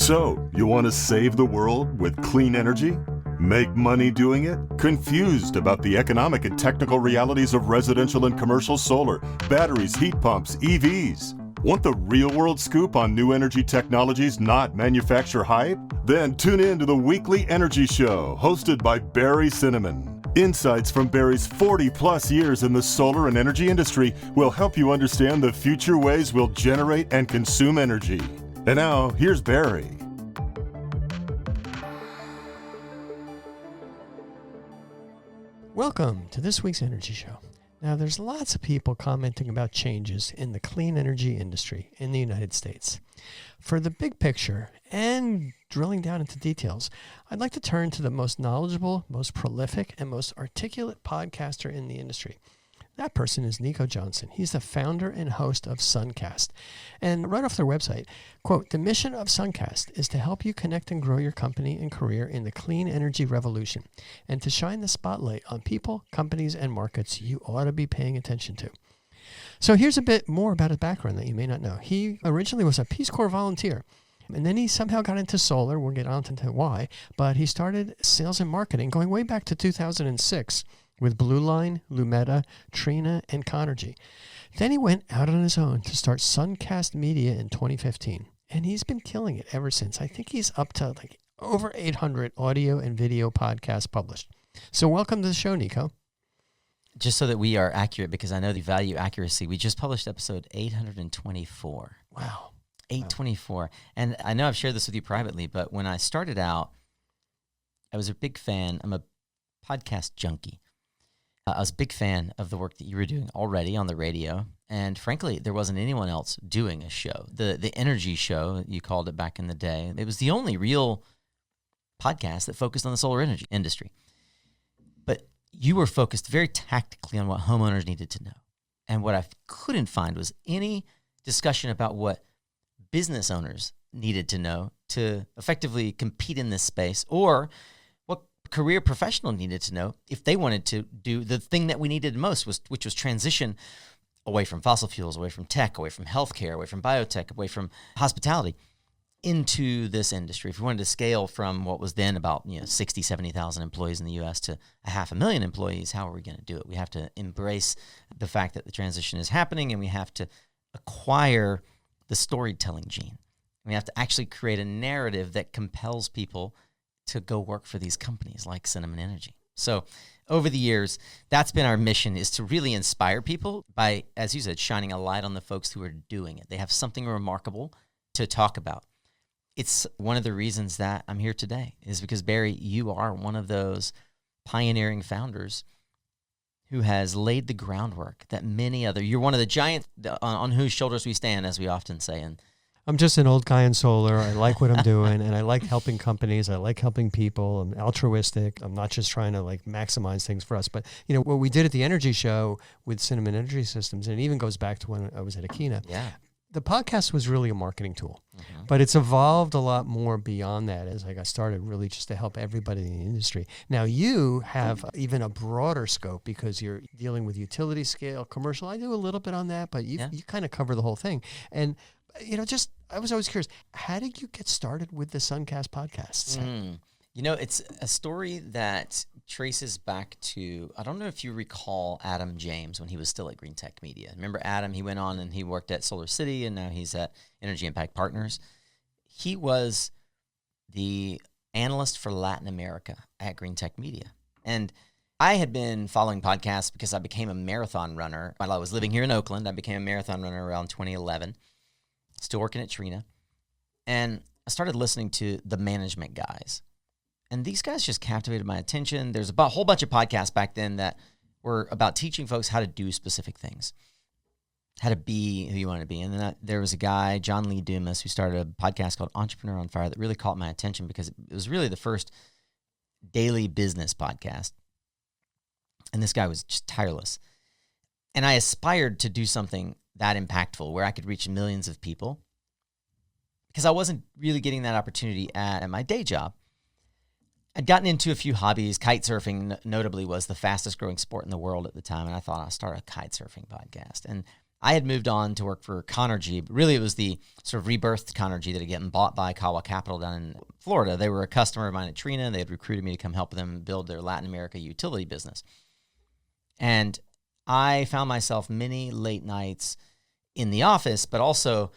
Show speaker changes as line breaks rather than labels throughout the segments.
So, you want to save the world with clean energy? Make money doing it? Confused about the economic and technical realities of residential and commercial solar, batteries, heat pumps, EVs? Want the real-world scoop on new energy technologies, not manufacturer hype? Then tune in to the Weekly Energy Show, hosted by Barry Cinnamon. Insights from Barry's 40-plus years in the solar and energy industry will help you understand the future ways we'll generate and consume energy. And now, here's Barry.
Welcome to this week's Energy Show. Now, there's lots of people commenting about changes in the clean energy industry in the United States. For the big picture and drilling down into details, I'd like to turn to the most knowledgeable, most prolific, and most articulate podcaster in the industry. That person is Nico Johnson. He's the founder and host of SunCast. And right off their website, quote, "The mission of SunCast is to help you connect and grow your company and career in the clean energy revolution and to shine the spotlight on people, companies, and markets you ought to be paying attention to." So here's a bit more about his background that you may not know. He originally was a Peace Corps volunteer, and then he somehow got into solar. We'll get on to why, but he started sales and marketing going way back to 2006. With Blue Line, Lumeta, Trina, and Conergy. Then he went out on his own to start SunCast Media in 2015, and he's been killing it ever since. I think he's up to like over 800 audio and video podcasts published. So welcome to the show, Nico.
Just so that we are accurate, because I know the value accuracy, we just published episode 824.
Wow.
824. And I know I've shared this with you privately, but when I started out, I was a big fan. I'm a podcast junkie. I was a big fan of the work that you were doing already on the radio. And frankly, there wasn't anyone else doing a show. The Energy Show, you called it back in the day, it was the only real podcast that focused on the solar energy industry. But you were focused very tactically on what homeowners needed to know. And what I couldn't find was any discussion about what business owners needed to know to effectively compete in this space, or career professional needed to know if they wanted to do the thing that we needed most, which was transition away from fossil fuels, away from tech, away from healthcare, away from biotech, away from hospitality into this industry. If we wanted to scale from what was then about 60, 70,000 employees in the U.S. to 500,000 employees, how are we going to do it? We have to embrace the fact that the transition is happening, and we have to acquire the storytelling gene. We have to actually create a narrative that compels people to go work for these companies like Cinnamon Energy. So over the years, that's been our mission, is to really inspire people by, as you said, shining a light on the folks who are doing it. They have something remarkable to talk about. It's one of the reasons that I'm here today, is because, Barry, you are one of those pioneering founders who has laid the groundwork that many other, you're one of the giants on whose shoulders we stand, as we often say. And
I'm just an old guy in solar. I like what I'm doing, and I like helping companies. I like helping people. I'm altruistic. I'm not just trying to maximize things for us. But, what we did at the Energy Show with Cinnamon Energy Systems, and it even goes back to when I was at Akina.
Yeah.
The podcast was really a marketing tool,
Mm-hmm.
but it's evolved a lot more beyond that as I got started, really just to help everybody in the industry. Now, you have even a broader scope because you're dealing with utility scale, commercial. I do a little bit on that, but you kind of cover the whole thing. And I was always curious, how did you get started with the SunCast podcasts?
It's a story that traces back to, I don't know if you recall Adam James when he was still at Green Tech Media. Remember Adam? He went on and he worked at Solar City, and now he's at Energy Impact Partners. He was the analyst for Latin America at Green Tech Media. And I had been following podcasts because I became a marathon runner. While I was living here in Oakland, I became a marathon runner around 2011. Still working at Trina. And I started listening to the management guys. And these guys just captivated my attention. There's a whole bunch of podcasts back then that were about teaching folks how to do specific things, how to be who you want to be. And then there was a guy, John Lee Dumas, who started a podcast called Entrepreneur on Fire that really caught my attention because it was really the first daily business podcast. And this guy was just tireless. And I aspired to do something that impactful where I could reach millions of people because I wasn't really getting that opportunity at my day job. I'd gotten into a few hobbies. Kite surfing, notably, was the fastest growing sport in the world at the time. And I thought I'll start a kite surfing podcast. And I had moved on to work for Conergy. Really, it was the sort of rebirthed Conergy that had gotten bought by Kawa Capital down in Florida. They were a customer of mine at Trina. They had recruited me to come help them build their Latin America utility business. And I found myself many late nights in the office, but also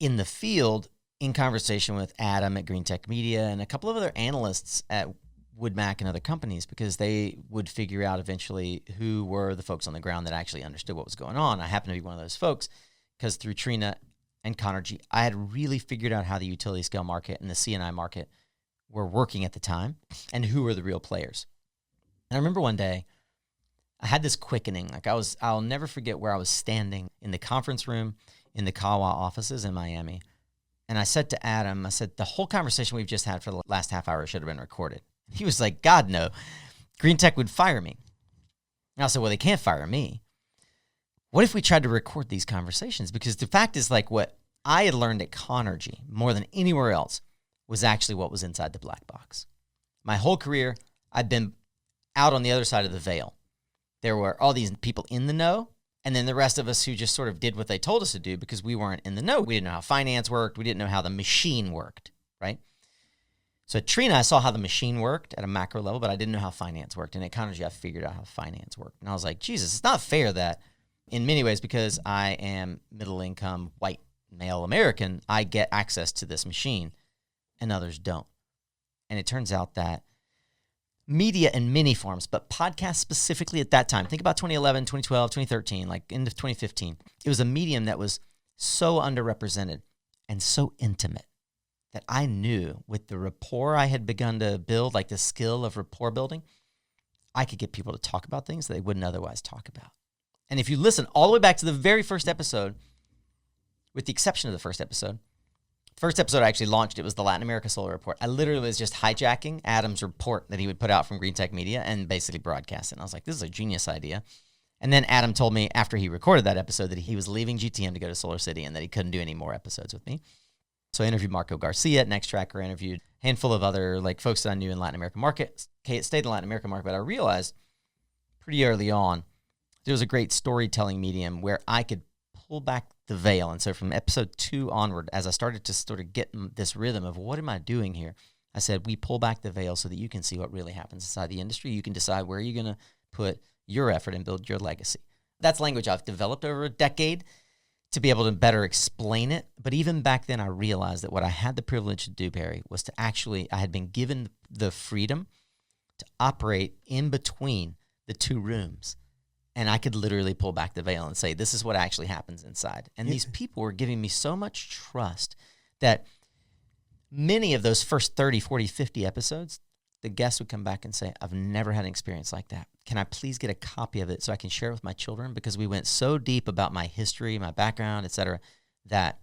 in the field in conversation with Adam at Green Tech Media and a couple of other analysts at Wood Mac and other companies, because they would figure out eventually who were the folks on the ground that actually understood what was going on. I happened to be one of those folks because through Trina and Conergy, I had really figured out how the utility scale market and the C&I market were working at the time and who were the real players. And I remember one day I had this quickening. I'll never forget where I was standing in the conference room in the Kawa offices in Miami. And I said to Adam, I said, the whole conversation we've just had for the last half hour should have been recorded. He was like, God, no. Green Tech would fire me. And I said, well, they can't fire me. What if we tried to record these conversations? Because the fact is, like, what I had learned at Conergy more than anywhere else was actually what was inside the black box. My whole career, I'd been out on the other side of the veil. There were all these people in the know, and then the rest of us who just sort of did what they told us to do because we weren't in the know. We didn't know how finance worked. We didn't know how the machine worked, right? So at Trina, I saw how the machine worked at a macro level, but I didn't know how finance worked. And at Conergy, I figured out how finance worked. And I was like, Jesus, it's not fair that in many ways, because I am middle income, white, male American, I get access to this machine and others don't. And it turns out that media in many forms, but podcasts specifically at that time, think about 2011, 2012, 2013, like end of 2015, it was a medium that was so underrepresented and so intimate that I knew with the rapport I had begun to build, like the skill of rapport building, I could get people to talk about things that they wouldn't otherwise talk about. And if you listen all the way back to the very first episode, with the exception of the first episode I actually launched, it was the Latin America Solar Report. I literally was just hijacking Adam's report that he would put out from Green Tech Media and basically broadcast it. And I was like, this is a genius idea. And then Adam told me after he recorded that episode that he was leaving GTM to go to Solar City and that he couldn't do any more episodes with me. So I interviewed Marco Garcia at Nextracker. I interviewed a handful of other like folks that I knew in Latin American market. It stayed in the Latin American market, but I realized pretty early on there was a great storytelling medium where I could pull back the veil. And so from episode 2 onward, as I started to sort of get this rhythm of what am I doing here, I said, we pull back the veil so that you can see what really happens inside the industry. You can decide where you're going to put your effort and build your legacy. That's language I've developed over a decade to be able to better explain it. But even back then, I realized that what I had the privilege to do, Barry, was to actually, I had been given the freedom to operate in between the two rooms. And I could literally pull back the veil and say, this is what actually happens inside. And these people were giving me so much trust that many of those first 30, 40, 50 episodes, the guests would come back and say, I've never had an experience like that. Can I please get a copy of it so I can share it with my children? Because we went so deep about my history, my background, et cetera, that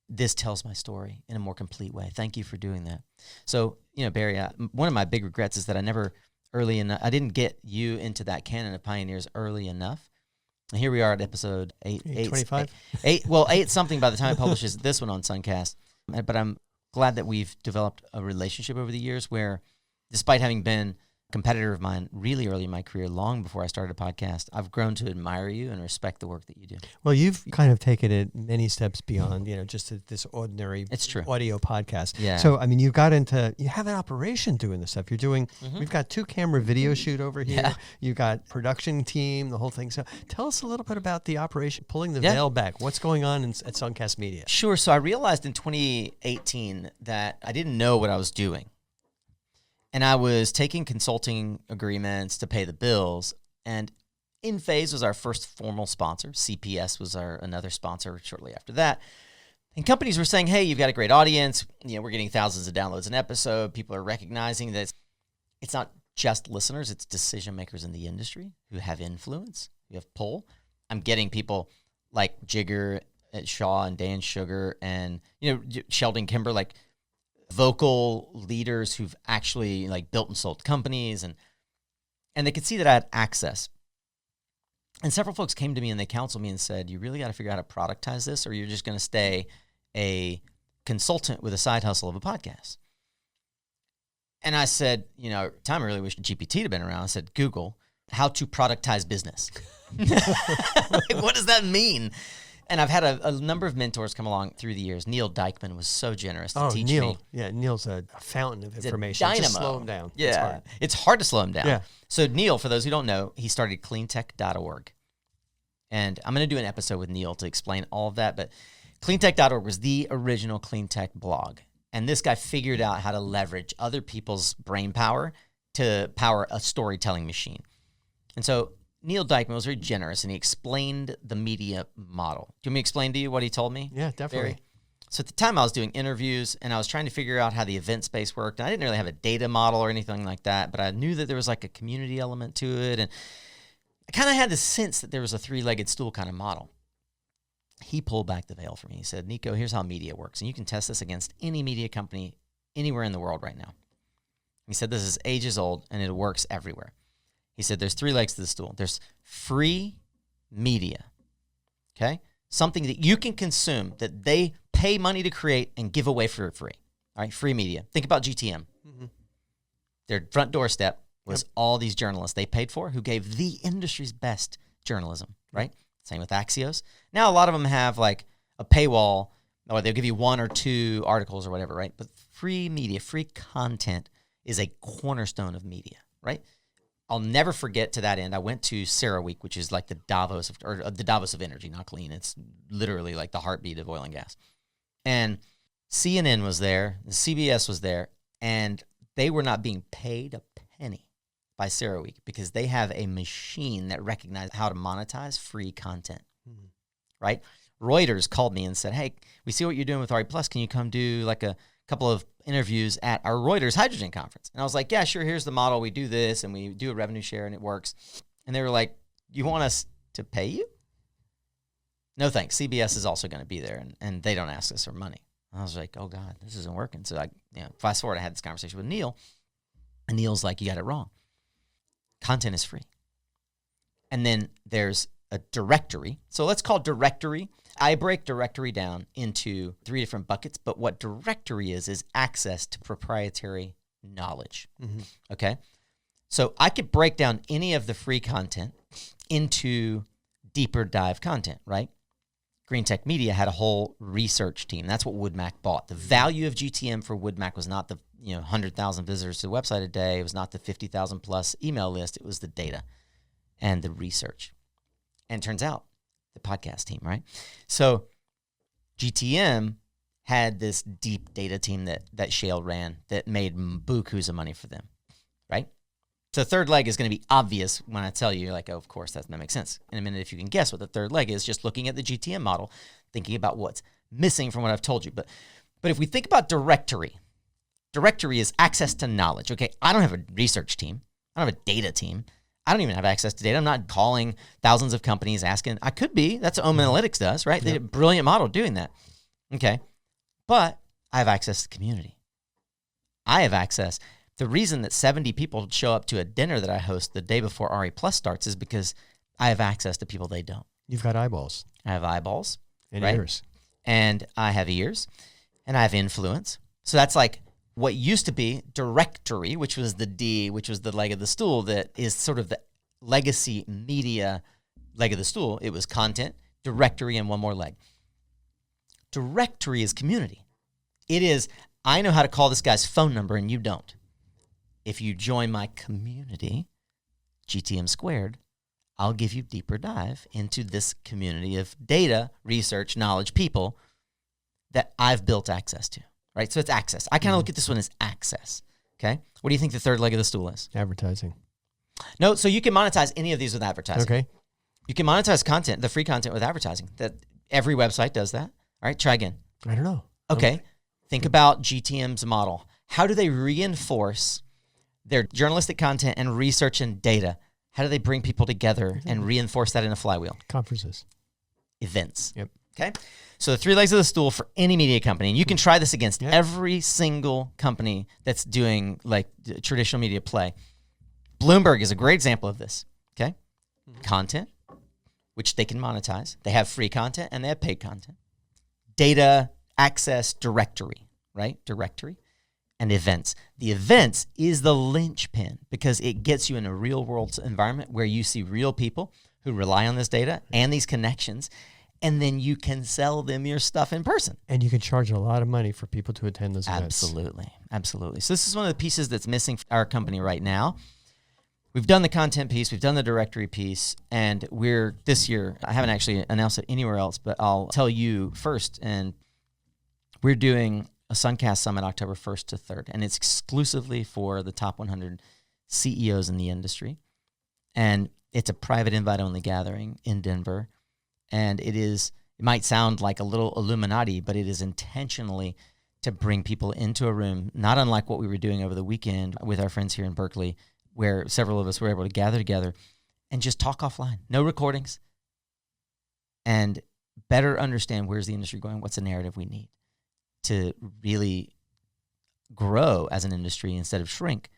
this tells my story in a more complete way. Thank you for doing that. So, Barry, one of my big regrets is that I didn't get you into that canon of pioneers early enough. And here we are at episode 825. 8 something by the time it publishes this one on SunCast. But I'm glad that we've developed a relationship over the years where, despite having been a competitor of mine really early in my career, long before I started a podcast, I've grown to admire you and respect the work that you do.
Well, you've kind of taken it many steps beyond, just this ordinary audio podcast.
Yeah.
So, I mean, you have an operation doing this stuff. You're doing, we've got 2-camera video shoot over here.
Yeah.
You got production team, the whole thing. So tell us a little bit about the operation, pulling the veil back. What's going on at SunCast Media?
Sure. So I realized in 2018 that I didn't know what I was doing. And I was taking consulting agreements to pay the bills. And InPhase was our first formal sponsor. CPS was another sponsor shortly after that. And companies were saying, hey, you've got a great audience. We're getting thousands of downloads an episode. People are recognizing that it's not just listeners, it's decision makers in the industry who have influence, who have pull. I'm getting people like Jigger at Shaw and Dan Sugar and, Sheldon Kimber, like vocal leaders who've actually like built and sold companies, and they could see that I had access. And several folks came to me and they counseled me and said, you really got to figure out how to productize this, or you're just going to stay a consultant with a side hustle of a podcast. And I said, time I really wish GPT had been around. I said, Google. how to productize business. Like, what does that mean? And I've had a number of mentors come along through the years. Neil Dykman was so generous to teach me.
Yeah, Neil's a fountain of
He's
information.
a dynamo.
Just slow him down.
Yeah, it's hard to slow him down.
Yeah.
So Neil, for those who don't know, he started cleantech.org. And I'm going to do an episode with Neil to explain all of that. But cleantech.org was the original clean tech blog. And this guy figured out how to leverage other people's brain power to power a storytelling machine. And so Neil Dykman was very generous, and he explained the media model. Do you want me to explain to you what he told me?
Yeah, definitely.
So at the time, I was doing interviews, and I was trying to figure out how the event space worked. And I didn't really have a data model or anything like that, but I knew that there was like a community element to it. And I kind of had the sense that there was a three-legged stool kind of model. He pulled back the veil for me. He said, Nico, here's how media works. And you can test this against any media company anywhere in the world right now. He said, this is ages old, and it works everywhere. He said, there's three legs to the stool. There's free media, okay? Something that you can consume that they pay money to create and give away for free, all right? Free media. Think about GTM. Mm-hmm. Their front doorstep was all these journalists they paid for who gave the industry's best journalism, right? Same with Axios. Now, a lot of them have like a paywall, or they'll give you 1 or 2 articles or whatever, right? But free media, free content is a cornerstone of media, right? I'll never forget to that end. I went to CERAWeek, which is like the Davos of energy, not clean. It's literally like the heartbeat of oil and gas. And CNN was there, the CBS was there, and they were not being paid a penny by CERAWeek because they have a machine that recognizes how to monetize free content, right? Reuters called me and said, hey, we see what you're doing with RE+. Can you come do like a couple of interviews at our Reuters hydrogen conference? And I was like, yeah, sure. Here's the model. We do this and we do a revenue share and it works. And they were like, you want us to pay you? No, thanks. CBS is also going to be there and they don't ask us for money. I was like, oh God, this isn't working. So fast forward, I had this conversation with Neil and Neil's like, you got it wrong. Content is free. And then there's a directory. So let's call directory. I break directory down into 3 different buckets, but what directory is access to proprietary knowledge, okay? So I could break down any of the free content into deeper dive content, right? Green Tech Media had a whole research team. That's what WoodMac bought. The value of GTM for WoodMac was not the 100,000 visitors to the website a day. It was not the 50,000 plus email list. It was the data and the research. And it turns out, the podcast team, right? So GTM had this deep data team that Shale ran that made bukus of money for them, right? So the third leg is going to be obvious when I tell you, you're like, oh, of course, that makes sense. In a minute, if you can guess what the third leg is, just looking at the GTM model, thinking about what's missing from what I've told you. But if we think about directory is access to knowledge. Okay, I don't have a research team. I don't have a data team. I don't even have access to data. I'm not calling thousands of companies asking. I could be. That's what Ohm Analytics does, right? They did a brilliant model doing that. Okay. But I have access to community. I have access. The reason that 70 people show up to a dinner that I host the day before RE Plus starts is because I have access to people they don't.
You've got eyeballs.
I have eyeballs.
And
right?
ears.
And I have ears. And I have influence. So that's like what used to be directory, which was the D, which was the leg of the stool, that is sort of the legacy media leg of the stool. It was content, directory, and one more leg. Directory is community. It is, I know how to call this guy's phone number and you don't. If you join my community, GTM Squared, I'll give you deeper dive into this community of data, research, knowledge, people that I've built access to. Right, so it's access. I kind of look at this one as access, okay? What do you think the third leg of the stool is?
Advertising.
No, so you can monetize any of these with advertising.
Okay.
You can monetize content, the free content with advertising. That every website does that. All right, try again.
I don't know.
Okay, think about GTM's model. How do they reinforce their journalistic content and research and data? How do they bring people together and reinforce that in a flywheel?
Conferences.
Events.
Yep.
Okay. So the 3 legs of the stool for any media company, and you can try this against every single company that's doing like traditional media play. Bloomberg is a great example of this. Okay. Content, which they can monetize. They have free content and they have paid content. Data, access, directory, right? Directory. and events. The events is the linchpin because it gets you in a real world environment where you see real people who rely on this data and these connections, and then you can sell them your stuff in person.
And you can charge a lot of money for people to attend those events.
Absolutely. So this is one of the pieces that's missing for our company right now. We've done the content piece, we've done the directory piece, and we're this year, I haven't actually announced it anywhere else, but I'll tell you first, and we're doing a SunCast Summit October 1st to 3rd, and it's exclusively for the top 100 CEOs in the industry. And it's a private invite-only gathering in Denver. And it might sound like a little Illuminati, but it is intentionally to bring people into a room, not unlike what we were doing over the weekend with our friends here in Berkeley, where several of us were able to gather together and just talk offline. No recordings. And better understand where's the industry going, what's the narrative we need to really grow as an industry instead of shrink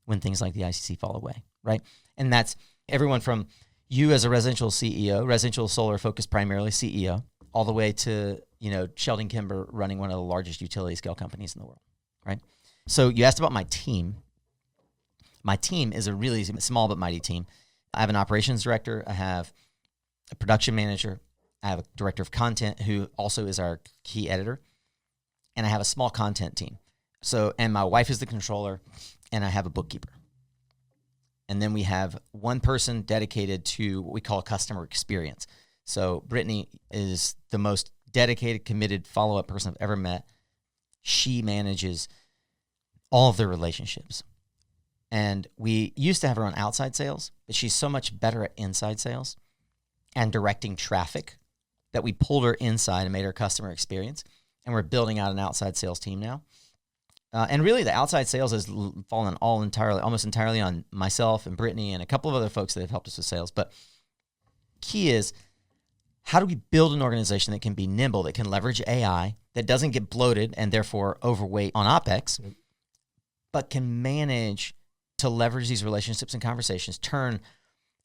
when things like the ICC fall away, right? And that's everyone from you as a residential CEO, residential solar focused primarily CEO, all the way to, Sheldon Kimber running one of the largest utility scale companies in the world, right? So you asked about my team. My team is a really small but mighty team. I have an operations director. I have a production manager. I have a director of content who also is our key editor. And I have a small content team. And my wife is the controller, and I have a bookkeeper. And then we have one person dedicated to what we call customer experience. So Brittany is the most dedicated, committed follow-up person I've ever met. She manages all of the relationships. And we used to have her on outside sales, but she's so much better at inside sales and directing traffic that we pulled her inside and made her customer experience. And we're building out an outside sales team now. And really, the outside sales has fallen almost entirely on myself and Brittany and a couple of other folks that have helped us with sales. But key is, how do we build an organization that can be nimble, that can leverage AI, that doesn't get bloated and therefore overweight on OpEx, but can manage to leverage these relationships and conversations, turn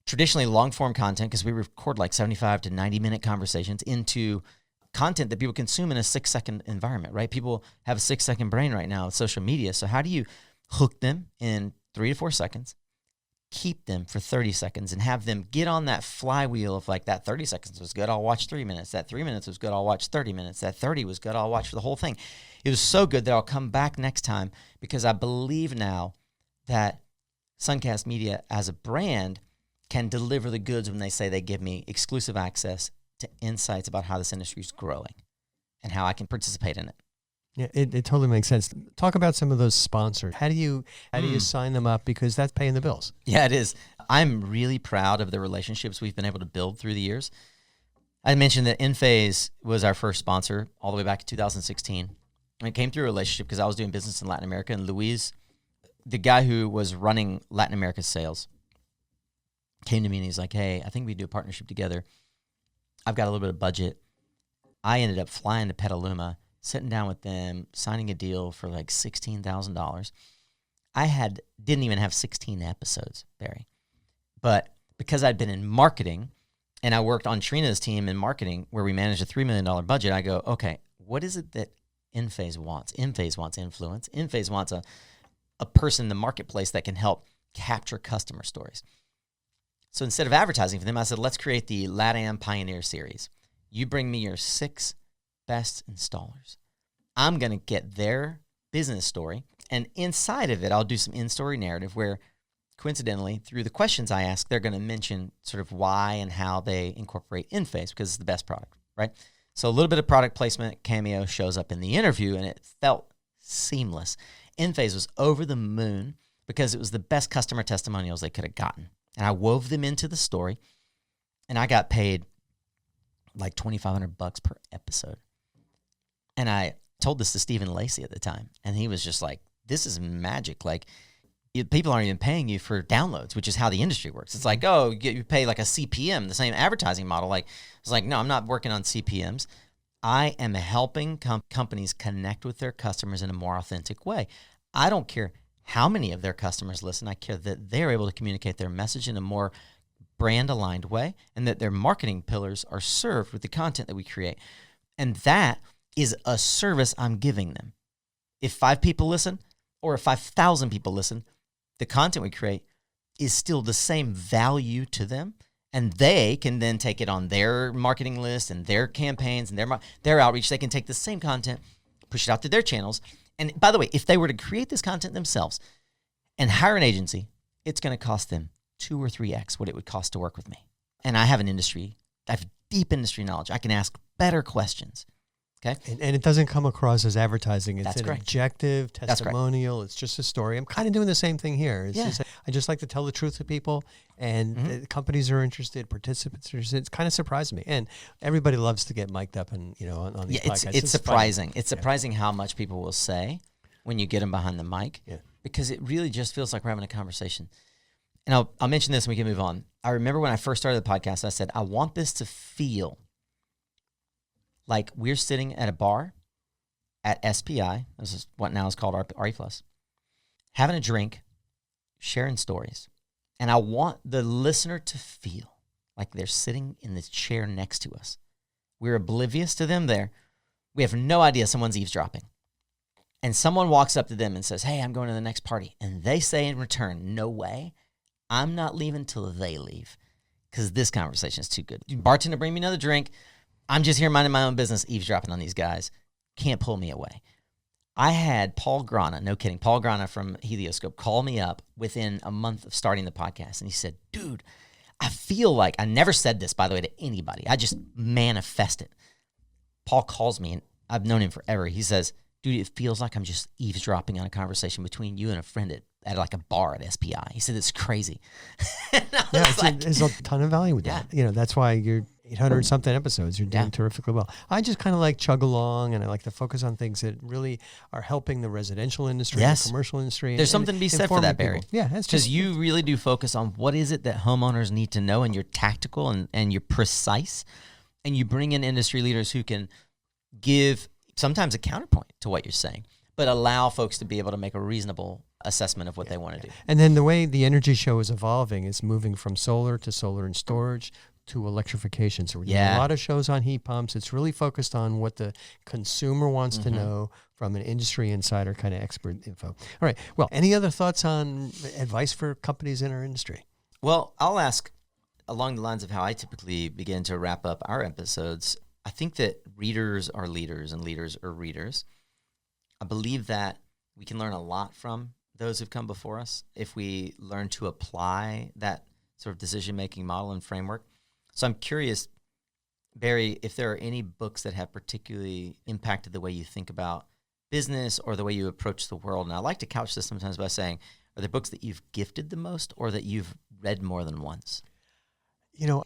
traditionally long-form content, because we record like 75 to 90-minute conversations, into content that people consume in a 6-second environment, right? People have a 6-second brain right now with social media. So how do you hook them in 3 to 4 seconds, keep them for 30 seconds, and have them get on that flywheel of like, that 30 seconds was good, I'll watch 3 minutes. That 3 minutes was good, I'll watch 30 minutes. That 30 was good, I'll watch the whole thing. It was so good that I'll come back next time, because I believe now that SunCast Media as a brand can deliver the goods when they say they give me exclusive access to insights about how this industry is growing and how I can participate in it.
Yeah, it totally makes sense. Talk about some of those sponsors. How do you sign them up? Because that's paying the bills.
Yeah, it is. I'm really proud of the relationships we've been able to build through the years. I mentioned that Enphase was our first sponsor all the way back in 2016. And it came through a relationship because I was doing business in Latin America, and Luis, the guy who was running Latin America's sales, came to me and he's like, hey, I think we do a partnership together. I've got a little bit of budget. I ended up flying to Petaluma, sitting down with them, signing a deal for like $16,000. I didn't even have 16 episodes, Barry. But because I'd been in marketing and I worked on Trina's team in marketing where we managed a $3 million budget, I go, okay, what is it that Enphase wants? Enphase wants influence. Enphase wants a person in the marketplace that can help capture customer stories. So instead of advertising for them, I said, let's create the LATAM Pioneer Series. You bring me your 6 best installers. I'm going to get their business story, and inside of it, I'll do some in-story narrative where, coincidentally, through the questions I ask, they're going to mention sort of why and how they incorporate Enphase, because it's the best product, right? So a little bit of product placement cameo shows up in the interview, and it felt seamless. Enphase was over the moon because it was the best customer testimonials they could have gotten. And I wove them into the story, and I got paid like $2,500 per episode. And I told this to Stephen Lacey at the time, and he was just like, this is magic. Like, people aren't even paying you for downloads, which is how the industry works. It's like, oh, you pay like a CPM, the same advertising model. Like, it's like, no, I'm not working on CPMs. I am helping companies connect with their customers in a more authentic way. I don't care how many of their customers listen. I care that they're able to communicate their message in a more brand-aligned way, and that their marketing pillars are served with the content that we create. And that is a service I'm giving them. If 5 people listen, or if 5,000 people listen, the content we create is still the same value to them. And they can then take it on their marketing list and their campaigns and their outreach. They can take the same content, push it out to their channels. And by the way, if they were to create this content themselves and hire an agency, it's going to cost them 2 or 3x what it would cost to work with me. And I have I have deep industry knowledge. I can ask better questions. Okay.
And it doesn't come across as advertising. It's
That's
an
correct.
objective, testimonial. It's just a story. I'm kind of doing the same thing here. I just like to tell the truth to people, and the companies are interested, participants are interested. It's kind of surprising me. And everybody loves to get mic'd up and, on these podcasts.
It's surprising. Funny. It's surprising how much people will say when you get them behind the mic, because it really just feels like we're having a conversation. And I'll mention this and we can move on. I remember when I first started the podcast, I said, I want this to feel like we're sitting at a bar at SPI, this is what now is called RE+, having a drink, sharing stories. And I want the listener to feel like they're sitting in the chair next to us. We're oblivious to them there. We have no idea someone's eavesdropping. And someone walks up to them and says, hey, I'm going to the next party. And they say in return, no way, I'm not leaving till they leave because this conversation is too good. Bartender, bring me another drink. I'm just here minding my own business, eavesdropping on these guys. Can't pull me away. I had Paul Grana, no kidding, Paul Grana from Helioscope call me up within a month of starting the podcast. And he said, dude, I feel like, I never said this, by the way, to anybody. I just manifest it. Paul calls me, and I've known him forever. He says, dude, it feels like I'm just eavesdropping on a conversation between you and a friend at like a bar at SPI. He said, it's crazy.
There's a ton of value with that. That's why you're 800 something episodes. You're doing terrifically well. I just kind of like chug along, and I like to focus on things that really are helping the residential industry, the commercial industry.
There's something to be said for that, Barry.
People. Yeah, that's
because you really do focus on what is it that homeowners need to know, and you're tactical and you're precise, and you bring in industry leaders who can give sometimes a counterpoint to what you're saying, but allow folks to be able to make a reasonable assessment of what they want to do.
And then the way the energy show is evolving is moving from solar to solar and storage to electrification. So we're doing a lot of shows on heat pumps. It's really focused on what the consumer wants to know from an industry insider kind of expert info. All right. Well, any other thoughts on advice for companies in our industry?
Well, I'll ask along the lines of how I typically begin to wrap up our episodes. I think that readers are leaders and leaders are readers. I believe that we can learn a lot from those who've come before us if we learn to apply that sort of decision-making model and framework. So I'm curious, Barry, if there are any books that have particularly impacted the way you think about business or the way you approach the world. And I like to couch this sometimes by saying, are there books that you've gifted the most or that you've read more than once?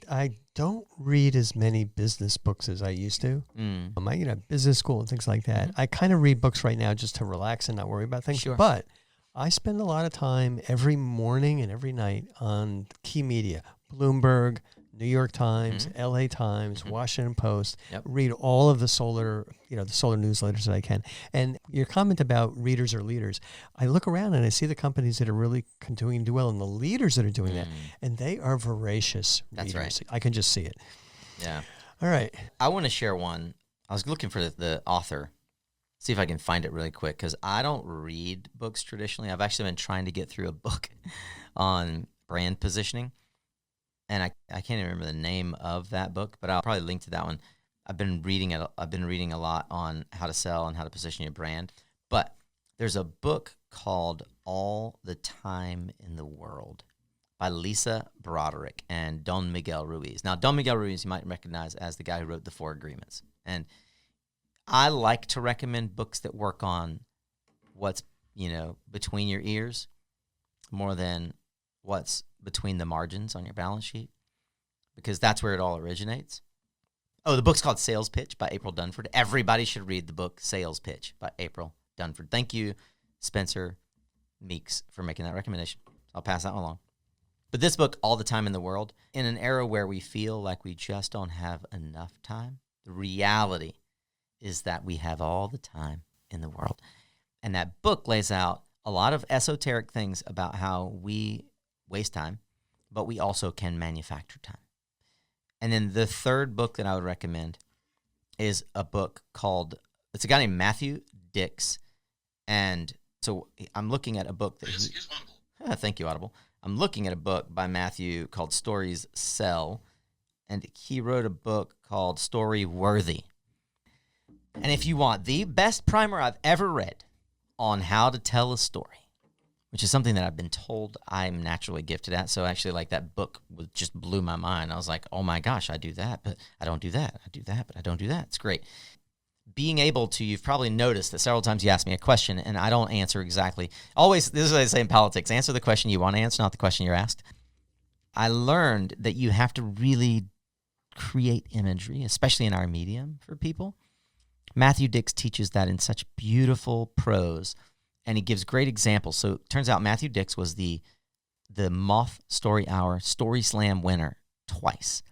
I don't read as many business books as I used to. I business school and things like that. I kind of read books right now just to relax and not worry about things.
Sure.
But I spend a lot of time every morning and every night on key media, Bloomberg, New York Times, LA Times, Washington Post, read all of the solar newsletters that I can. And your comment about readers are leaders, I look around and I see the companies that are really continuing to do well and the leaders that are doing that, and they are voracious readers.
That's right.
I can just see it.
Yeah.
All right.
I want to share one. I was looking for the author, see if I can find it really quick, because I don't read books traditionally. I've actually been trying to get through a book on brand positioning. And I can't even remember the name of that book, but I'll probably link to that one. I've been reading a lot on how to sell and how to position your brand. But there's a book called All the Time in the World by Lisa Broderick and Don Miguel Ruiz. Now, Don Miguel Ruiz you might recognize as the guy who wrote The Four Agreements. And I like to recommend books that work on what's, between your ears more than what's between the margins on your balance sheet, because that's where it all originates. Oh, the book's called Sales Pitch by April Dunford. Everybody should read the book Sales Pitch by April Dunford. Thank you, Spencer Meeks, for making that recommendation. I'll pass that one along. But this book, All the Time in the World, in an era where we feel like we just don't have enough time, the reality is that we have all the time in the world. And that book lays out a lot of esoteric things about how we waste time, but we also can manufacture time. And then the third book that I would recommend is a book called, it's a guy named Matthew Dix, and So I'm looking at a book that thank you, Audible. I'm looking at a book by Matthew called Stories Sell, and he wrote a book called Story Worthy. And if you want the best primer I've ever read on how to tell a story, which is something that I've been told I'm naturally gifted at. So actually, like, that book just blew my mind. I was like, oh my gosh, I do that, but I don't do that. I do that, but I don't do that. It's great. Being able to, you've probably noticed that several times you ask me a question and I don't answer exactly. Always, this is what I say in politics, answer the question you want to answer, not the question you're asked. I learned that you have to really create imagery, especially in our medium, for people. Matthew Dix teaches that in such beautiful prose, and he gives great examples. So it turns out Matthew Dix was the Moth Story Hour Story Slam winner twice.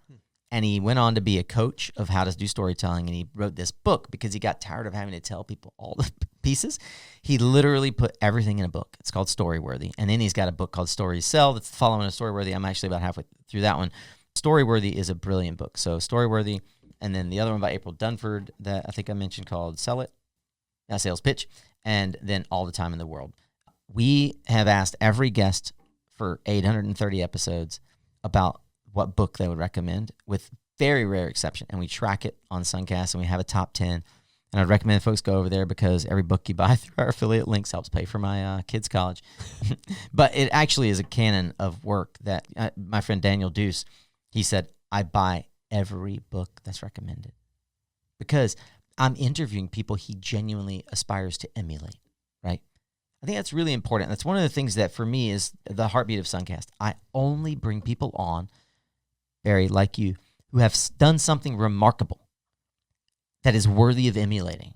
And he went on to be a coach of how to do storytelling, and he wrote this book because he got tired of having to tell people all the pieces. He literally put everything in a book. It's called Storyworthy. And then he's got a book called Stories Sell that's following a Storyworthy. I'm actually about halfway through that one. Storyworthy is a brilliant book. So Storyworthy, and then the other one by April Dunford that I think I mentioned called Sell It, Sales Pitch, and then All the Time in the World. We have asked every guest for 830 episodes about what book they would recommend, with very rare exception. And we track it on SunCast, and we have a top 10. And I'd recommend folks go over there because every book you buy through our affiliate links helps pay for my kids' college. But it actually is a canon of work that my friend Daniel Deuce, he said, I buy every book that's recommended because I'm interviewing people he genuinely aspires to emulate, right? I think that's really important. That's one of the things that for me is the heartbeat of SunCast. I only bring people on, Barry, like you, who have done something remarkable that is worthy of emulating,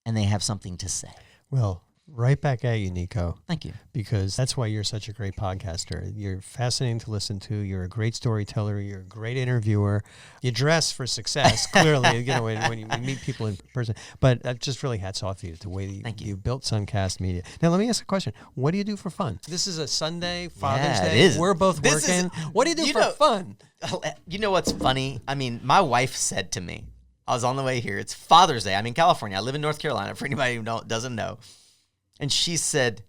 and they have something to say.
Well, right back at you, Nico.
Thank you.
Because that's why you're such a great podcaster. You're fascinating to listen to. You're a great storyteller. You're a great interviewer. You dress for success, clearly, when you meet people in person. But that just really hats off to you, the way that you built SunCast Media. Now, let me ask a question. What do you do for fun? This is a Sunday, Father's Day.
It is.
We're both working. What do you do for fun?
You know what's funny? I mean, my wife said to me, I was on the way here. It's Father's Day. I'm in California. I live in North Carolina, for anybody who doesn't know. And she said,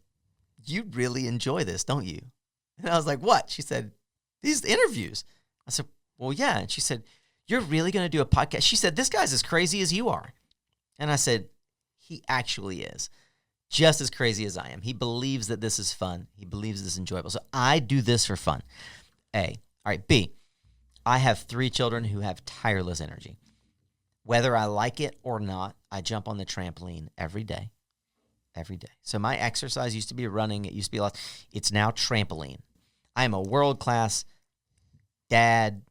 you really enjoy this, don't you? And I was like, what? She said, these interviews. I said, well, yeah. And she said, you're really going to do a podcast? She said, this guy's as crazy as you are. And I said, he actually is. Just as crazy as I am. He believes that this is fun. He believes this is enjoyable. So I do this for fun. A. All right, B. I have 3 children who have tireless energy. Whether I like it or not, I jump on the trampoline every day. Every day. So my exercise used to be running. It used to be a lot. It's now trampoline. I am a world-class dad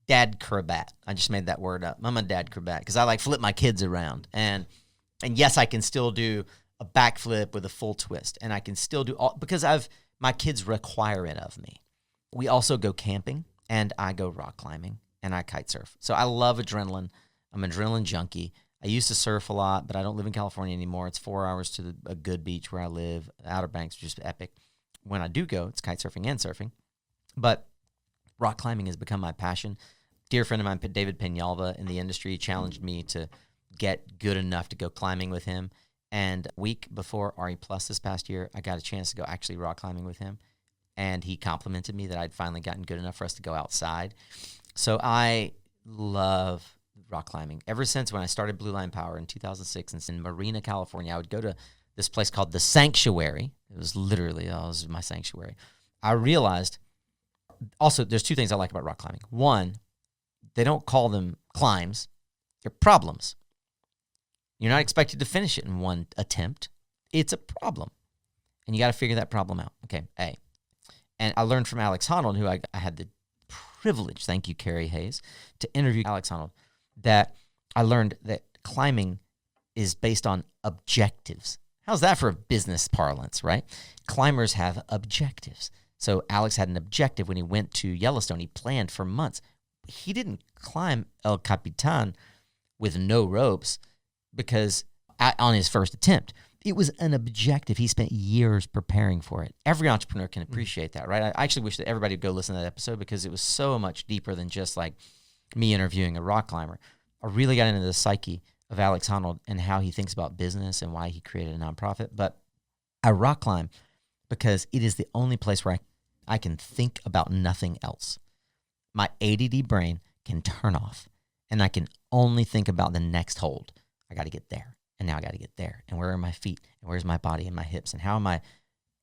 acrobat. I just made that word up. I'm a dad acrobat because I like flip my kids around. And yes, I can still do a backflip with a full twist. And I can still do all because my kids require it of me. We also go camping, and I go rock climbing, and I kite surf. So I love adrenaline. I'm an adrenaline junkie. I used to surf a lot, but I don't live in California anymore. It's 4 hours to a good beach where I live. Outer Banks, which is epic. When I do go, it's kite surfing and surfing. But rock climbing has become my passion. Dear friend of mine, David Peñalva, in the industry, challenged me to get good enough to go climbing with him. And a week before RE Plus this past year, I got a chance to go actually rock climbing with him. And he complimented me that I'd finally gotten good enough for us to go outside. So I love rock climbing. Ever since when I started Blue Line Power in 2006 and in Marina, California, I would go to this place called The Sanctuary. It was literally, it was my sanctuary. I realized, also, there's 2 things I like about rock climbing. One, they don't call them climbs. They're problems. You're not expected to finish it in one attempt. It's a problem. And you got to figure that problem out. Okay, A. And I learned from Alex Honnold, who I had the privilege, thank you, Carrie Hayes, to interview Alex Honnold, that I learned that climbing is based on objectives. How's that for a business parlance, right? Climbers have objectives. So Alex had an objective when he went to Yellowstone. He planned for months. He didn't climb El Capitan with no ropes because on his first attempt. It was an objective. He spent years preparing for it. Every entrepreneur can appreciate that, right? I actually wish that everybody would go listen to that episode because it was so much deeper than just like me interviewing a rock climber. I really got into the psyche of Alex Honnold and how he thinks about business and why he created a nonprofit. But I rock climb because it is the only place where I can think about nothing else. My ADD brain can turn off, and I can only think about the next hold. I got to get there, and now I got to get there. And where are my feet? And where's my body and my hips? And how am I?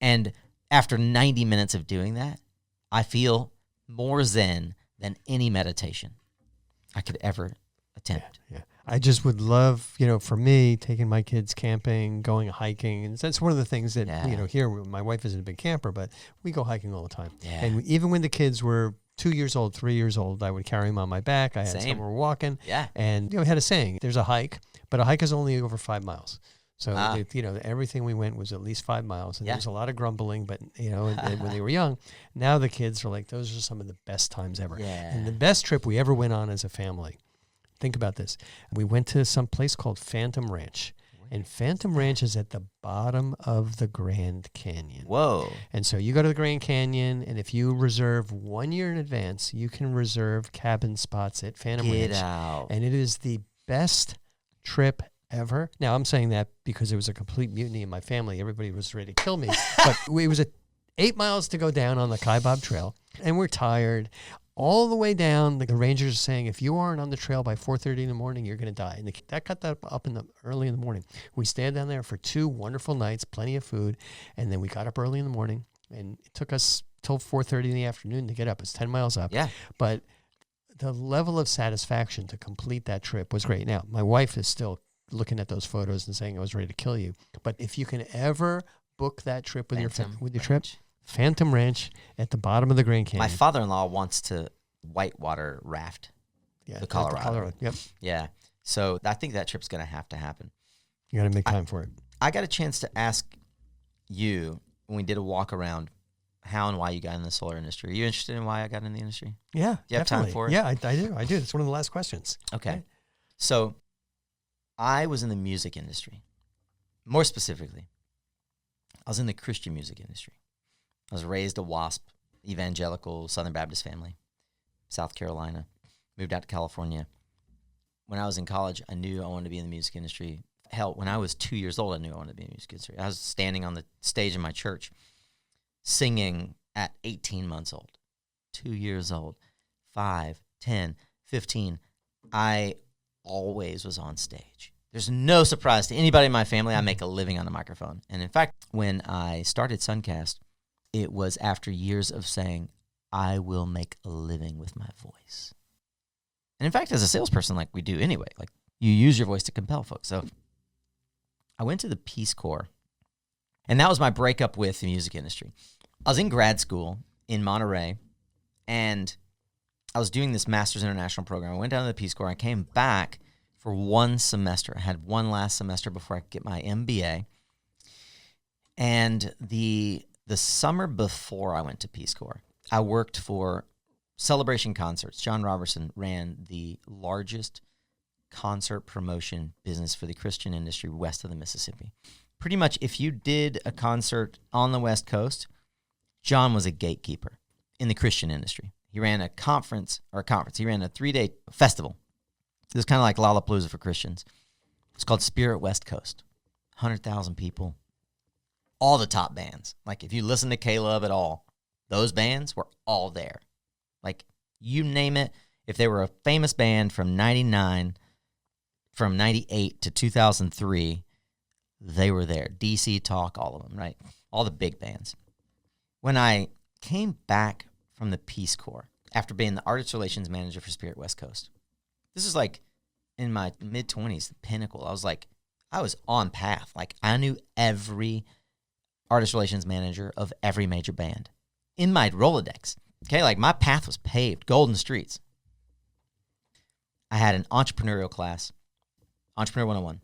And after 90 minutes of doing that, I feel more zen than any meditation I could ever attempt.
Yeah. I just would love, for me, taking my kids camping, going hiking. And that's one of the things that, here, my wife isn't a big camper, but we go hiking all the time.
Yeah.
And even when the kids were 2 years old, 3 years old, I would carry them on my back. I had
Same.
some were walking.
Yeah.
And, we had a saying, there's a hike, but a hike is only over 5 miles. So, everything we went was at least 5 miles. And there was a lot of grumbling, but, and when they were young, now the kids are like, those are some of the best times ever.
Yeah.
And the best trip we ever went on as a family. Think about this. We went to some place called Phantom Ranch. And Phantom Ranch is at the bottom of the Grand Canyon.
Whoa.
And so you go to the Grand Canyon, and if you reserve 1 year in advance, you can reserve cabin spots at Phantom Ranch.
Get out.
And it is the best trip ever. Now, I'm saying that because there was a complete mutiny in my family. Everybody was ready to kill me. But it was 8 miles to go down on the Kaibab Trail, and we're tired. All the way down, the rangers are saying, if you aren't on the trail by 4:30 in the morning, you're going to die. And that got that up early in the morning. We stayed down there for 2 wonderful nights, plenty of food, and then we got up early in the morning, and it took us till 4:30 in the afternoon to get up. It's 10 miles up.
Yeah.
But the level of satisfaction to complete that trip was great. Now, my wife is still looking at those photos and saying I was ready to kill you. But if you can ever book that trip with your trip, Phantom Ranch at the bottom of the Grand Canyon.
My father-in-law wants to whitewater raft the Colorado.
Yep.
Yeah. So I think that trip's going to happen.
You got to make time for it.
I got a chance to ask you when we did a walk around how and why you got in the solar industry. Are you interested in why I got in the industry?
Yeah.
Do you have time for it?
Yeah, I do. It's one of the last questions.
Okay. So I was in the music industry. More specifically, I was in the Christian music industry. I was raised a WASP, evangelical Southern Baptist family, South Carolina. Moved out to California. When I was in college, I knew I wanted to be in the music industry. Hell, when I was 2 years old, I knew I wanted to be in the music industry. I was standing on the stage in my church singing at 18 months old, 2 years old, 5, 10, 15. I always was on stage. There's no surprise to anybody in my family. I make a living on the microphone. And in fact, when I started SunCast, it was after years of saying, I will make a living with my voice. And in fact, as a salesperson, like we do anyway, like you use your voice to compel folks. So I went to the Peace Corps, and that was my breakup with the music industry. I was in grad school in Monterey, and I was doing this Master's International program. I went down to the Peace Corps. I came back for 1 semester. I had one last semester before I could get my MBA. And the summer before I went to Peace Corps, I worked for Celebration Concerts. John Robertson ran the largest concert promotion business for the Christian industry west of the Mississippi. Pretty much if you did a concert on the West Coast, John was a gatekeeper in the Christian industry. He ran a conference. He ran a 3-day festival. It was kind of like Lollapalooza for Christians. It's called Spirit West Coast. 100,000 people. All the top bands. Like if you listen to Caleb at all, those bands were all there. Like you name it. If they were a famous band from 99, from 98 to 2003, they were there. DC Talk, all of them, right? All the big bands. When I came back from the Peace Corps, after being the artist relations manager for Spirit West Coast, this is like in my mid-20s, the pinnacle. I was on path. Like I knew every artist relations manager of every major band in my Rolodex. Okay, like my path was paved, golden streets. I had an entrepreneurial class, Entrepreneur 101,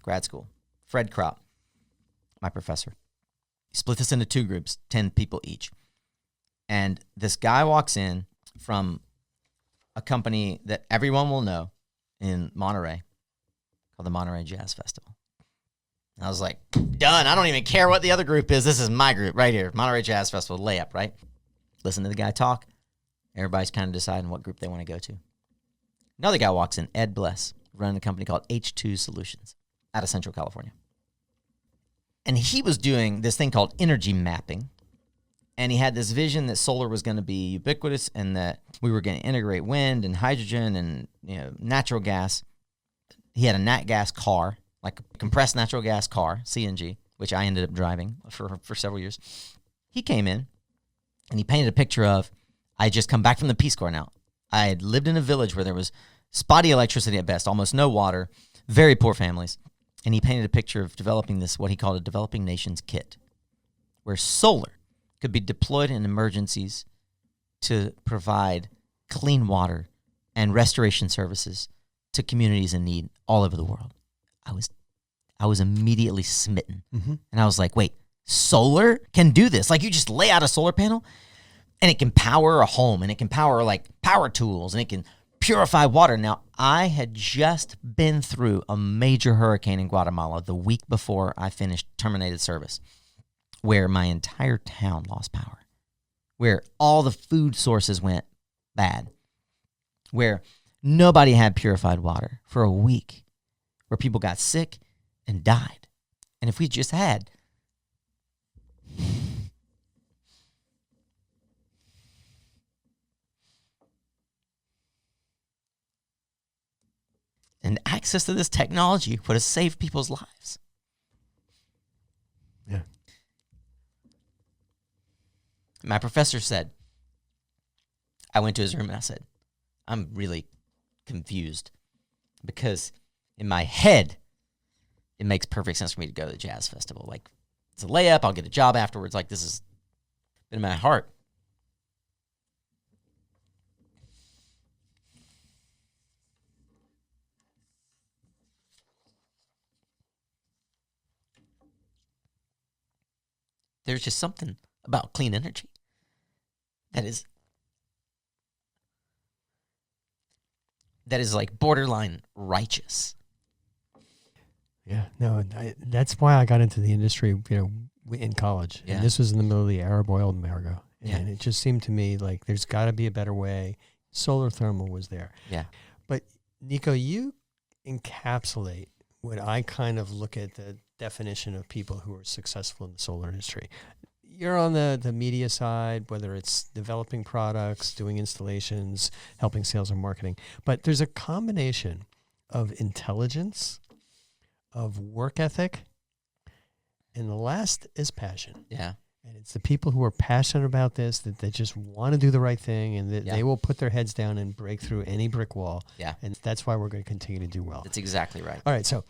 grad school. Fred Kropp, my professor. He split us into 2 groups, 10 people each. And this guy walks in from a company that everyone will know in Monterey called the Monterey Jazz Festival. And I was like, done. I don't even care what the other group is. This is my group right here. Monterey Jazz Festival, layup, right? Listen to the guy talk. Everybody's kind of deciding what group they want to go to. Another guy walks in, Ed Bless, running a company called H2 Solutions out of Central California. And he was doing this thing called energy mapping. And he had this vision that solar was going to be ubiquitous and that we were going to integrate wind and hydrogen and natural gas. He had a nat gas car, like a compressed natural gas car, CNG, which I ended up driving for several years. He came in and he painted a picture of, I had just come back from the Peace Corps now. I had lived in a village where there was spotty electricity at best, almost no water, very poor families. And he painted a picture of developing this, what he called a developing nations kit, where solar could be deployed in emergencies to provide clean water and restoration services to communities in need all over the world. I was immediately smitten. Mm-hmm. And I was like, wait, solar can do this? Like, you just lay out a solar panel and it can power a home and it can power like power tools and it can purify water. Now, I had just been through a major hurricane in Guatemala the week before I terminated service, where my entire town lost power, where all the food sources went bad, where nobody had purified water for a week, where people got sick and died. And if we just had and access to this technology would have saved people's lives.
Yeah.
My professor said, I went to his room and I said, I'm really confused because in my head, it makes perfect sense for me to go to the jazz festival. Like, it's a layup. I'll get a job afterwards. Like, this is in my heart. There's just something about clean energy that is like borderline righteous.
Yeah, no, that's why I got into the industry, in college.
Yeah.
And this was in the middle of the Arab oil embargo. And
Yeah.
it just seemed to me like there's got to be a better way. Solar thermal was there.
Yeah.
But Nico, you encapsulate what I kind of look at the definition of people who are successful in the solar industry. You're on the media side, whether it's developing products, doing installations, helping sales and marketing. But there's a combination of intelligence, of work ethic, and the last is passion.
Yeah.
And it's the people who are passionate about this, that they just want to do the right thing, and that they will put their heads down and break through any brick wall.
Yeah.
And that's why we're going to continue to do well.
That's exactly right.
All right, so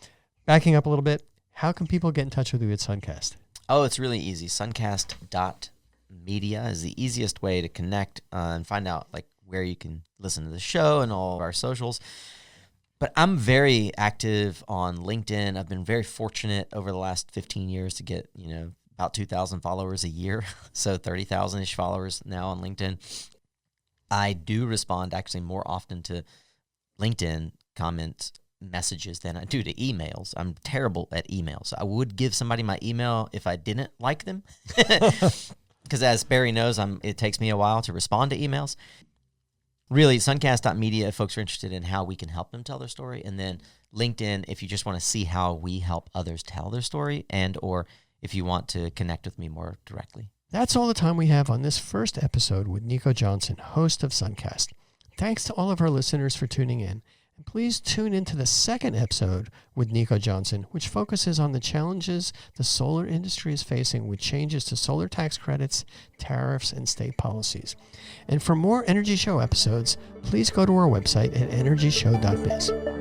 backing up a little bit, how can people get in touch with you at SunCast?
Oh, it's really easy. Suncast.media is the easiest way to connect and find out like where you can listen to the show and all of our socials. But I'm very active on LinkedIn. I've been very fortunate over the last 15 years to get, about 2,000 followers a year. So 30,000-ish followers now on LinkedIn. I do respond actually more often to LinkedIn comments, messages than I do to emails. I'm terrible at emails. I would give somebody my email if I didn't like them. Because as Barry knows, it takes me a while to respond to emails. Really, suncast.media if folks are interested in how we can help them tell their story. And then LinkedIn if you just want to see how we help others tell their story, and or if you want to connect with me more directly.
That's all the time we have on this first episode with Nico Johnson, host of SunCast. Thanks to all of our listeners for tuning in. And please tune into the second episode with Nico Johnson, which focuses on the challenges the solar industry is facing with changes to solar tax credits, tariffs, and state policies. And for more Energy Show episodes, please go to our website at energyshow.biz.